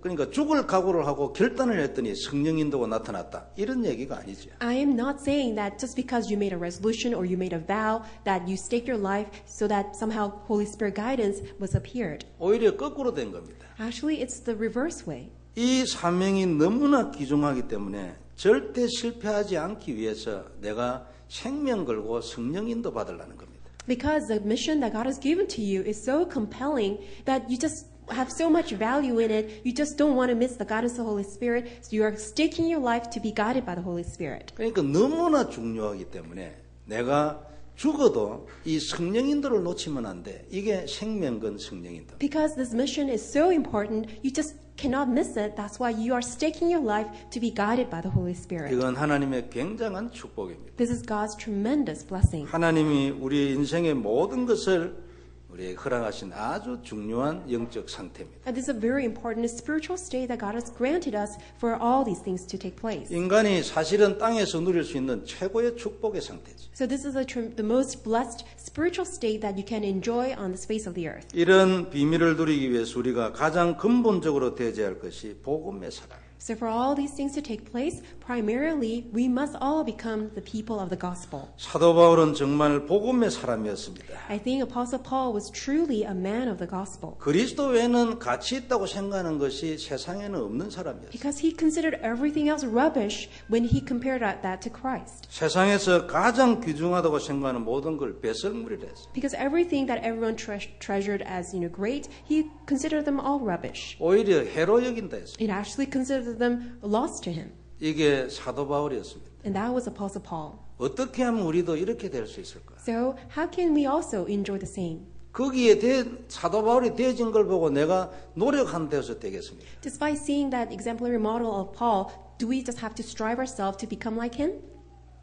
그러니까 죽을 각오를 하고 결단을 했더니 성령 인도가 나타났다. 이런 얘기가 아니죠. I am not saying that just because you made a resolution or you made a vow that you staked your life so that somehow Holy Spirit guidance was appeared. 오히려 거꾸로 된 겁니다. Actually, it's the reverse way. 이 사명이 너무나 귀중하기 때문에 절대 실패하지 않기 위해서 내가 생명 걸고 성령 인도 받으려는 겁니다. Because the mission that God has given to you is so compelling that you just have so much value in it, you just don't want to miss the guidance of the Holy Spirit, so you are staking your life to be guided by the Holy Spirit. 그러니까 너무나 중요하기 때문에 내가 죽어도 이 성령 인도를 놓치면 안 돼. 이게 생명건 성령 인도. Because this mission is so important, you just cannot miss it. That's why you are staking your life to be guided by the Holy Spirit. 이건 하나님의 굉장한 축복입니다. This is God's tremendous blessing. 하나님이 우리 인생의 모든 것을 우리에게 허락하신 아주 중요한 영적 상태입니다. And this is a very important spiritual state that God has granted us for all these things to take place. 인간이 사실은 땅에서 누릴 수 있는 최고의 축복의 상태죠. So this is the most blessed spiritual state that you can enjoy on the face of the earth. 이런 비밀을 누리기 위해서 우리가 가장 근본적으로 대제할 것이 복음의 사랑. So for all these things to take place, primarily we must all become the people of the gospel. 사도 바울은 정말 복음의 사람이었습니다. I think Apostle Paul was truly a man of the gospel. 그리스도 외에는 가치 있다고 생각하는 것이 세상에는 없는 사람이었어요. Because he considered everything else rubbish when he compared that to Christ. 세상에서 가장 귀중하다고 생각하는 모든 걸 배설물이라 했어요. Because everything that everyone treasured as great, he considered them all rubbish. 오히려 해로 여긴다 했어요. It actually considered them lost to him. 이게 사도 바울이었습니다. And that was Apostle Paul. 어떻게 하면 우리도 이렇게 될 수 있을까? So how can we also enjoy the same? 거기에 사도 바울이 되어진 걸 보고 내가 노력한 데서 되겠습니까? Despite seeing that exemplary model of Paul, do we just have to strive ourselves to become like him?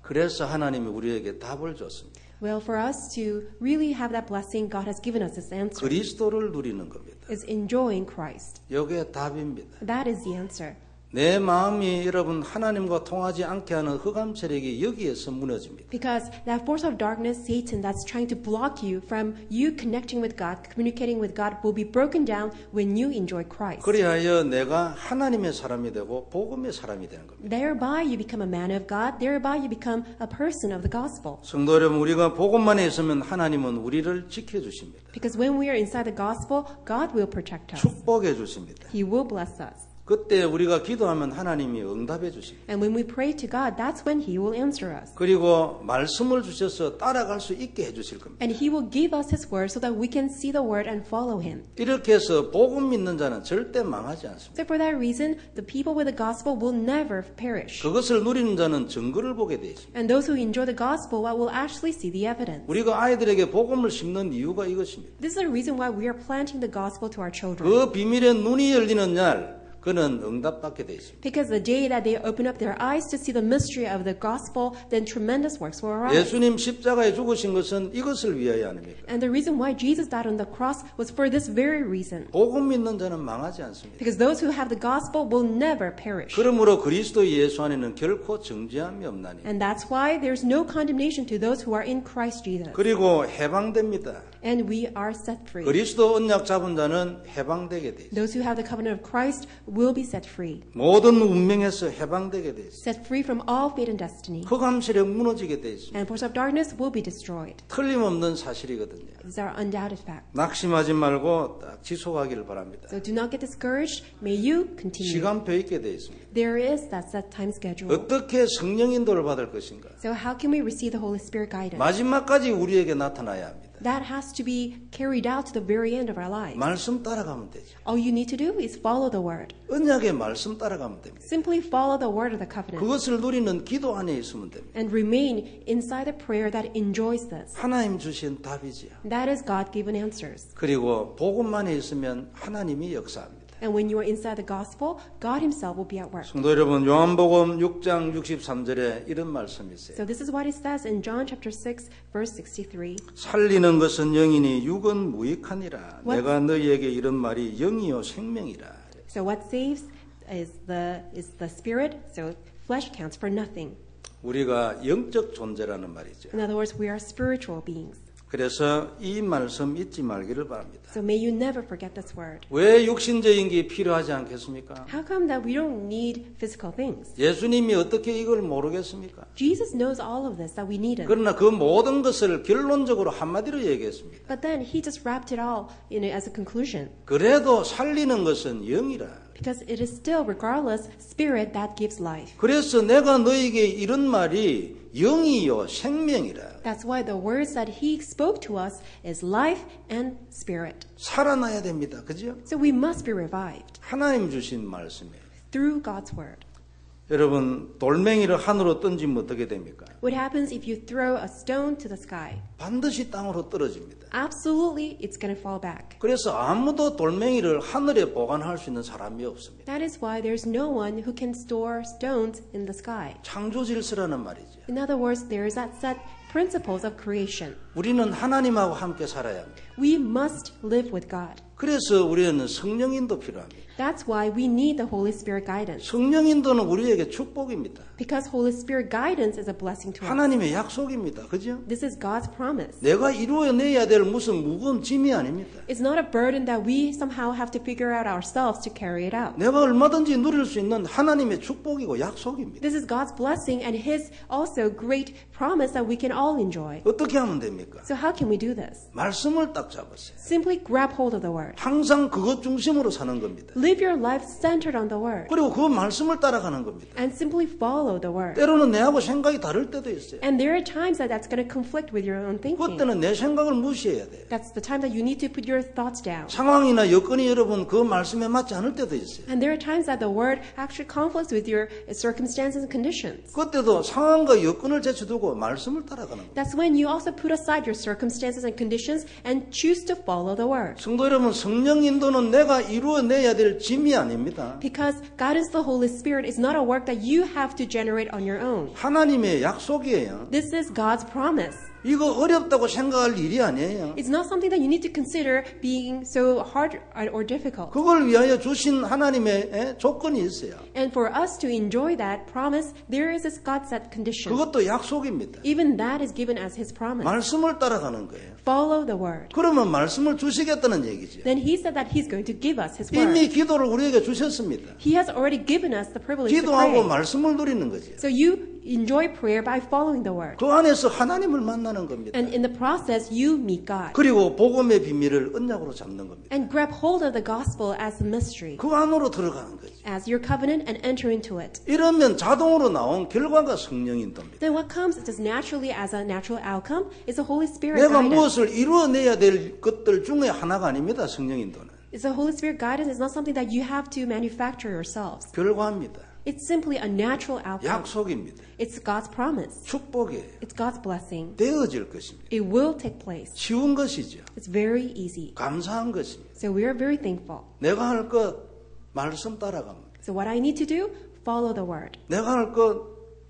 그래서 하나님이 우리에게 답을 줬습니다. Well, for us to really have that blessing, God has given us this answer. 그리스도를 누리는 겁니다. Is enjoying Christ. 이게 답입니다. That is the answer. 내 마음이 여러분 하나님과 통하지 않게 하는 흑암 세력이 여기에서 무너집니다. Because that force of darkness, Satan, that's trying to block you from you connecting with God, communicating with God, will be broken down when you enjoy Christ. 그리하여 내가 하나님의 사람이 되고 복음의 사람이 되는 겁니다. Thereby you become a man of God. Thereby you become a person of the gospel. 성도 여러분, 우리가 복음만에 있으면 하나님은 우리를 지켜주십니다. Because when we are inside the gospel, God will protect us. 축복해 주십니다. He will bless us. 그때 우리가 기도하면 하나님이 응답해 주십니다. And when we pray to God, that's when He will answer us. 그리고 말씀을 주셔서 따라갈 수 있게 해주실 겁니다. And He will give us His word so that we can see the word and follow Him. 이렇게 해서 복음 믿는 자는 절대 망하지 않습니다. So for that reason, the people with the gospel will never perish. 그것을 누리는 자는 증거를 보게 되어 있습니다. And those who enjoy the gospel will actually see the evidence. 우리가 아이들에게 복음을 심는 이유가 이것입니다. This is the reason why we are planting the gospel to our children. 그 비밀의 눈이 열리는 날 그는 응답받게 되어 있습니다. Because the day that they open up their eyes to see the mystery of the gospel, then tremendous works will arise. 예수님 십자가에 죽으신 것은 이것을 위하여 아닙니까? And the reason why Jesus died on the cross was for this very reason. 복음 믿는 자는 망하지 않습니다. Because those who have the gospel will never perish. 그러므로 그리스도 예수 안에는 결코 정죄함이 없나니. And that's why there's no condemnation to those who are in Christ Jesus. 그리고 해방됩니다. And we are set free. 그리스도 언약 잡은 자는 해방되게 돼 있습니다. Those who have the covenant of Christ will be set free. 모든 운명에서 해방되게 돼 있습니다. Set free from all fate and destiny. 흑암 세력 무너지게 돼 있습니다. And force of darkness will be destroyed. 틀림없는 사실이거든요. These are undoubted facts. 낙심하지 말고 딱 지속하기를 바랍니다. So do not get discouraged. May you continue. 시간표 있게 돼 있습니다. There is that set time schedule. 어떻게 성령 인도를 받을 것인가? So how can we receive the Holy Spirit guidance? 마지막까지 우리에게 나타나야 합니다. That has to be carried out to the very end of our lives. 말씀 따라가면 되죠. All you need to do is follow the word. 언약의 말씀 따라가면 됩니다. Simply follow the word of the covenant 그것을 누리는 기도 안에 있으면 됩니다. and remain inside the prayer that enjoys this. 하나님 주신 답이지요. That is God-given answers. 그리고 복음만에 있으면 하나님이 역사합니다. And when you are inside the gospel, God himself will be at work. 성도 여러분, 요한복음 6장 63절에 이런 말씀이 있어요. So this is what it says in John chapter 6, verse 63. 살리는 것은 영이니 육은 무익하니라. What? 내가 너희에게 이런 말이 영이요 생명이라. So what saves is the spirit, so flesh counts for nothing. 우리가 영적 존재라는 말이죠. In other words, we are spiritual beings. 그래서 이 말씀 잊지 말기를 바랍니다. So may you never forget this word. 왜 육신적인 게 필요하지 않겠습니까? How come that we don't need physical things? 예수님이 어떻게 이걸 모르겠습니까? Jesus knows all of this, that we need him. 그러나 그 모든 것을 결론적으로 한마디로 얘기했습니다. But then he just wrapped it all in it as a conclusion. 그래도 살리는 것은 영이라. Because it is still, regardless, spirit that gives life. 그래서 내가 너에게 이런 말이 영이요 생명이라. That's why the words that he spoke to us is life and spirit. 살아나야 됩니다. 그죠? So we must be revived 하나님 주신 말씀이에요. through God's word. 여러분, 돌멩이를 하늘로 던지면 어떻게 됩니까? What happens if you throw a stone to the sky? 반드시 땅으로 떨어집니다. Absolutely, it's going to fall back. 그래서 아무도 돌멩이를 하늘에 보관할 수 있는 사람이 없습니다. That is why there's no one who can store stones in the sky. 창조 질서라는 말이죠. In other words, there is that set principles of creation. 우리는 하나님하고 함께 살아야 합니다. We must live with God. 그래서 우리는 성령인도 필요합니다. That's why we need the Holy Spirit guidance. 성령인도는 우리에게 축복입니다. Because Holy Spirit guidance is a blessing to us. 하나님의 약속입니다. 그죠? This is God's promise. 내가 이루어내야 될 무슨 무거운 짐이 아닙니다. It's not a burden that we somehow have to figure out ourselves to carry it out. 내가 얼마든지 누릴 수 있는 하나님의 축복이고 약속입니다. This is God's blessing and His also great promise that we can all enjoy. 어떻게 하면 됩니까? So how can we do this? 말씀을 딱 잡으세요. Simply grab hold of the Word. 항상 그것 중심으로 사는 겁니다. Live your life centered on the Word. 그리고 그 말씀을 따라가는 겁니다. And simply follow the Word. 때로는 내하고 생각이 다를 때도 있어요. And there are times that that's going to conflict with your own thinking. 그때는 내 생각을 무시해야 돼요. That's the time that you need to put your thoughts down. 상황이나 여건이 여러분 그 말씀에 맞지 않을 때도 있어요. And there are times that the Word actually conflicts with your circumstances and conditions. 그때도 상황과 여건을 제쳐두고 말씀을 따라가는 거예요. That's when you also put aside your circumstances and conditions and choose to follow the Word. 성도 여러분, 성령 인도는 내가 이루어내야 될 짐이 아닙니다. Because guidance of the Holy Spirit is not a work that you have to generate on your own. 하나님의 약속이에요. This is God's promise. 이거 어렵다고 생각할 일이 아니에요. It's not something that you need to consider being so hard or difficult. 그걸 위하여 주신 하나님의 조건이 있어요. And for us to enjoy that promise, there is this God-set condition. 그것도 약속입니다. Even that is given as His promise. 말씀을 따라가는 거예요. Follow the Word. 그러면 말씀을 주시겠다는 얘기죠. Then He said that He's going to give us His Word. 이미 기도를 우리에게 주셨습니다. He has already given us the privilege to 기도하고 pray. 말씀을 누리는 거죠. So you enjoy prayer by following the Word. 그 안에서 하나님을 만나는 겁니다. And in the process, you meet God. 그리고 복음의 비밀을 언약으로 잡는 겁니다. And grab hold of the gospel as a mystery, 그 안으로 들어가는 거죠. as your covenant, and enter into it. 이러면 자동으로 나온 결과가 성령인도입니다. Then what comes just naturally as a natural outcome is the Holy Spirit 내가 guidance. 무엇을 이루어내야 될 것들 중에 하나가 아닙니다. 성령인도는. It's the Holy Spirit guidance is not something that you have to manufacture yourselves. 결과입니다. It's simply a natural outcome. 약속입니다. It's God's promise. 축복이에요. It's God's blessing. 되어질 것입니다. It will take place. 쉬운 것이죠. It's very easy. 감사한 것입니다. So we are very thankful. 내가 할 것 말씀 따라갑니다. So what I need to do, follow the Word. 내가 할 것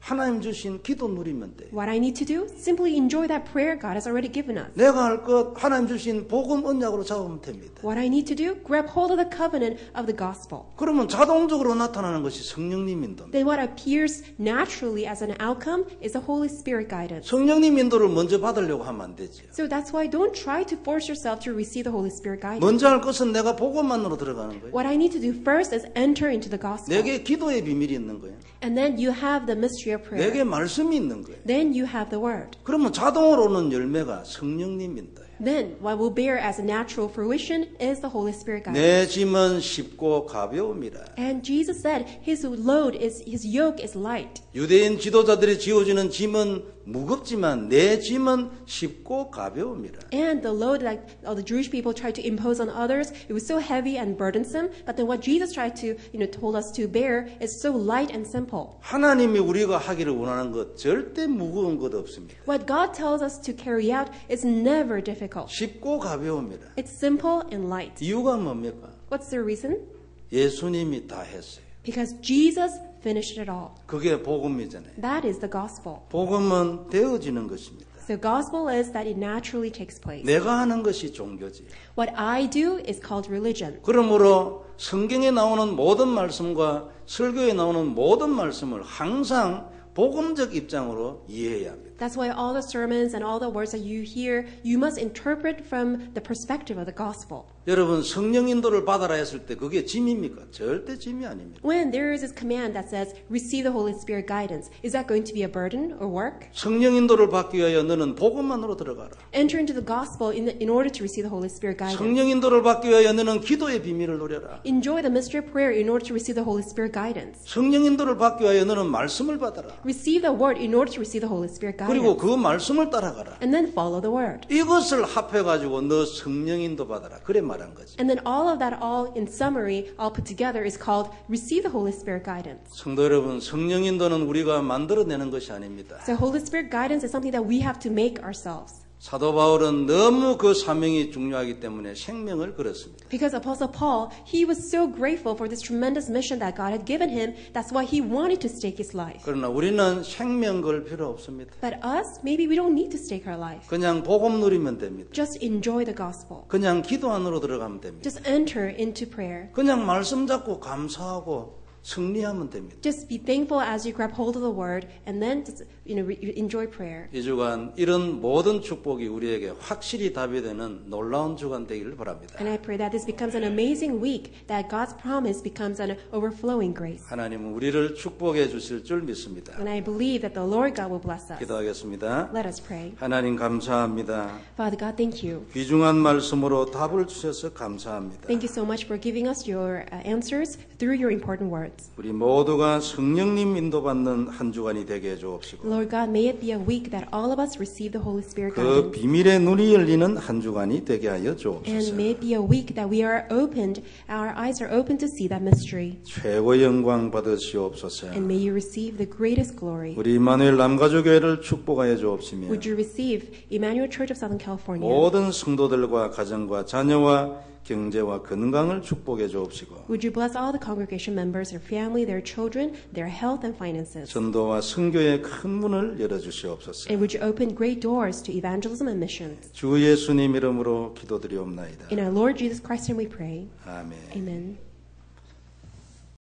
하나님 주신 기도 누리면 돼. What I need to do? Simply enjoy that prayer God has already given us. 내가 할 것 하나님 주신 복음 언약으로 잡으면 됩니다. What I need to do? Grab hold of the covenant of the gospel. 그러면 자동적으로 나타나는 것이 성령님 인도입니다. Then what appears naturally as an outcome is the Holy Spirit guidance. 성령님 인도를 먼저 받으려고 하면 안 되죠. So that's why don't try to force yourself to receive the Holy Spirit guidance. 먼저 할 것은 내가 복음만으로 들어가는 거예요. What I need to do first is enter into the gospel. 내게 기도의 비밀이 있는 거예요. And then you have the mystery of prayer. 내게 말씀이 있는 거예요. Then you have the word. 그러면 자동으로 오는 열매가 성령님 인도예요. Then what will bear as a natural fruition is the Holy Spirit guidance. 내 짐은 쉽고 가벼움이라. And Jesus said his yoke is light. 유대인 지도자들이 지어지는 짐은 무겁지만 내 짐은 쉽고 가벼움이라. And the load that the Jewish people tried to impose on others, it was so heavy and burdensome. But then what Jesus tried to, told us to bear is so light and simple. 하나님이 우리가 하기를 원하는 것 절대 무거운 것 없습니다. What God tells us to carry out is never difficult. 쉽고 가벼움이라. It's simple and light. 이유가 뭡니까? What's the reason? 예수님이 다 했어요. Because Jesus finished it all. 그게 복음이잖아요. That is the gospel. 복음은 되어지는 것입니다. The gospel is that it naturally takes place. 내가 하는 것이 종교지. What I do is called religion. 그러므로 성경에 나오는 모든 말씀과 설교에 나오는 모든 말씀을 항상 복음적 입장으로 이해해야 합니다. That's why all the sermons and all the words that you hear, you must interpret from the perspective of the gospel. 여러분 성령 인도를 받아라 했을 때 그게 짐입니까? 절대 짐이 아닙니다. When there is this command that says, receive the Holy Spirit guidance, is that going to be a burden or work? 성령 인도를 받기 위하여 너는 복음만으로 들어가라. Enter into the gospel in order to receive the Holy Spirit guidance. 성령 인도를 받기 위하여 너는 기도의 비밀을 누려라. Enjoy the mystery of prayer in order to receive the Holy Spirit guidance. 성령 인도를 받기 위하여 너는 말씀을 받아라. Receive the word in order to receive the Holy Spirit guidance. 그리고 그 말씀을 따라가라. And then follow the word. 이것을 합해가지고 너 성령 인도 받아라. 그래 말한 거지. And then all of that, all in summary, all put together is called receive the Holy Spirit guidance. 성도 여러분, 성령 인도는 우리가 만들어내는 것이 아닙니다. So Holy Spirit guidance is something that we have to make ourselves. 사도 바울은 너무 그 사명이 중요하기 때문에 생명을 걸었습니다. Because Apostle Paul, he was so grateful for this tremendous mission that God had given him. That's why he wanted to stake his life. 그러나 우리는 생명 걸 필요 없습니다. But us, maybe we don't need to stake our life. 그냥 복음 누리면 됩니다. Just enjoy the gospel. 그냥 기도 안으로 들어가면 됩니다. Just enter into prayer. 그냥 말씀 잡고 감사하고 승리하면 됩니다. Just be thankful as you grab hold of the word, and then just, enjoy prayer. 이 주간 이런 모든 축복이 우리에게 확실히 답이 되는 놀라운 주간 되기를 바랍니다. And I pray that this becomes an amazing week, that God's promise becomes an overflowing grace. 하나님은 우리를 축복해 주실 줄 믿습니다. And I believe that the Lord God will bless us. 기도하겠습니다. Let us pray. 하나님 감사합니다. Father God, thank you. 귀중한 말씀으로 답을 주셔서 감사합니다. Thank you so much for giving us your answers through your important words. 우리 모두가 성령님 인도받는 한 주간이 되게 해 주옵시고 Lord God, may it be a week that all of us receive the Holy Spirit 그 guidance. 비밀의 눈이 열리는 한 주간이 되게 하여 And 주옵소서. may it be a week that we are opened, our eyes are open to see that mystery. 최고 영광 받으시옵소서. And may you receive the greatest glory. 우리 이마누엘 남가족교회를 축복하여 주옵시며 Would you receive Emmanuel Church of Southern California? 모든 성도들과 가정과 자녀와 경제와 건강을 축복해 주옵시고 Would you bless all the congregation members, their family, their children, their health and finances? 전도와 선교의 큰 문을 열어 주시옵소서. And would you open great doors to evangelism and missions? 주 예수님 이름으로 기도드리옵나이다. In our Lord Jesus Christ name we pray. 아멘. Amen.